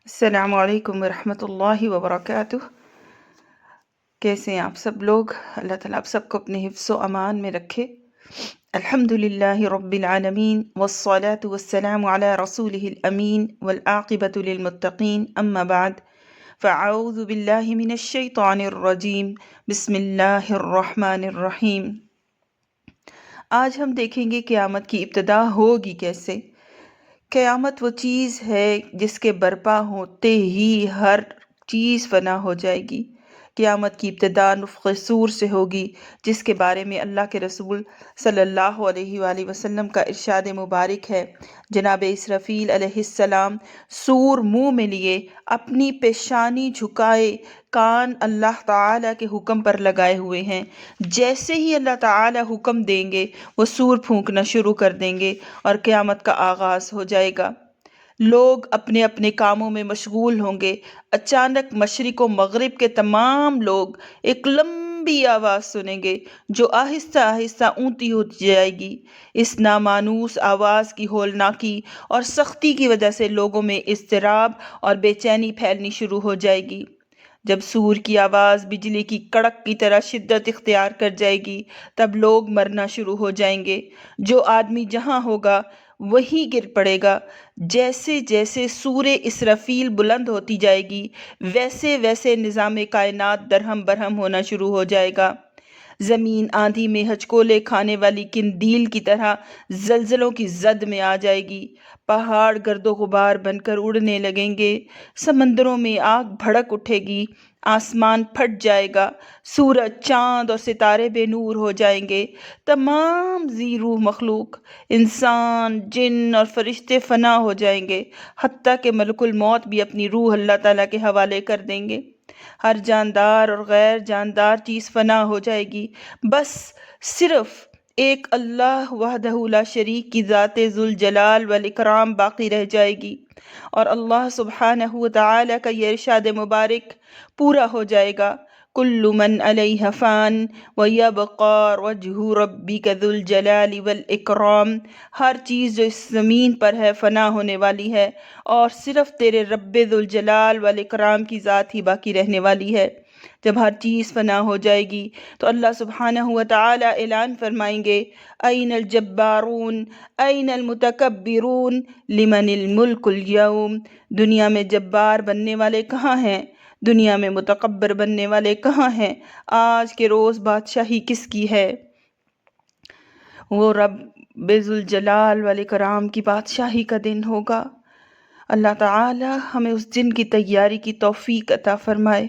السلام علیکم ورحمۃ اللہ وبرکاتہ۔ کیسے ہیں آپ سب لوگ؟ اللہ تعالیٰ آپ سب کو اپنے حفظ و امان میں رکھے۔ الحمد للہ رب العالمین والصلاة والسلام علی رسولہ الامین والعاقبۃ للمتقین، اما بعد فاعوذ باللہ من الشیطان الرجیم، بسم اللہ الرحمن الرحیم۔ آج ہم دیکھیں گے قیامت کی ابتدا ہوگی کیسے۔ قیامت وہ چیز ہے جس کے برپا ہوتے ہی ہر چیز فنا ہو جائے گی۔ قیامت کی ابتدا نفخ صور سے ہوگی، جس کے بارے میں اللہ کے رسول صلی اللہ علیہ وآلہ وسلم کا ارشاد مبارک ہے۔ جناب اسرافیل علیہ السلام صور منہ میں لیے اپنی پیشانی جھکائے کان اللہ تعالیٰ کے حکم پر لگائے ہوئے ہیں۔ جیسے ہی اللہ تعالیٰ حکم دیں گے وہ صور پھونکنا شروع کر دیں گے اور قیامت کا آغاز ہو جائے گا۔ لوگ اپنے اپنے کاموں میں مشغول ہوں گے۔ اچانک مشرق و مغرب کے تمام لوگ ایک لمبی آواز سنیں گے جو آہستہ آہستہ اونتی ہوتی جائے گی۔ اس نامانوس آواز کی ہولناکی اور سختی کی وجہ سے لوگوں میں اضطراب اور بے چینی پھیلنی شروع ہو جائے گی۔ جب صور کی آواز بجلی کی کڑک کی طرح شدت اختیار کر جائے گی تب لوگ مرنا شروع ہو جائیں گے۔ جو آدمی جہاں ہوگا وہی گر پڑے گا۔ جیسے جیسے صور اسرافیل بلند ہوتی جائے گی ویسے ویسے نظام کائنات درہم برہم ہونا شروع ہو جائے گا۔ زمین آندھی میں ہچکولے کھانے والی قندیل کی طرح زلزلوں کی زد میں آ جائے گی۔ پہاڑ گرد و غبار بن کر اڑنے لگیں گے۔ سمندروں میں آگ بھڑک اٹھے گی۔ آسمان پھٹ جائے گا۔ سورج، چاند اور ستارے بے نور ہو جائیں گے۔ تمام ذی روح مخلوق، انسان، جن اور فرشتے فنا ہو جائیں گے، حتیٰ کہ ملک الموت بھی اپنی روح اللہ تعالیٰ کے حوالے کر دیں گے۔ ہر جاندار اور غیر جاندار چیز فنا ہو جائے گی۔ بس صرف ایک اللہ وحدہ لا شریک کی ذات ذوالجلال والاکرام باقی رہ جائے گی، اور اللہ سبحانہ وتعالی کا یہ ارشاد مبارک پورا ہو جائے گا: کل من علیہ فان ویبقی وجہ ربک ذو الجلال والاکرام۔ ہر چیز جو اس زمین پر ہے فنا ہونے والی ہے، اور صرف تیرے رب ذوالجلال والاکرام کی ذات ہی باقی رہنے والی ہے۔ جب ہر چیز فنا ہو جائے گی تو اللہ سبحانہ وتعالی اعلان فرمائیں گے: این الجبارون این المتکبرون لمن الملک اليوم۔ دنیا میں جبار بننے والے کہاں ہیں؟ دنیا میں متکبر بننے والے کہاں ہیں؟ آج کے روز بادشاہی کس کی ہے؟ وہ رب ذوالجلال والاکرام کی بادشاہی کا دن ہوگا۔ اللہ تعالی ہمیں اس دن کی تیاری کی توفیق عطا فرمائے۔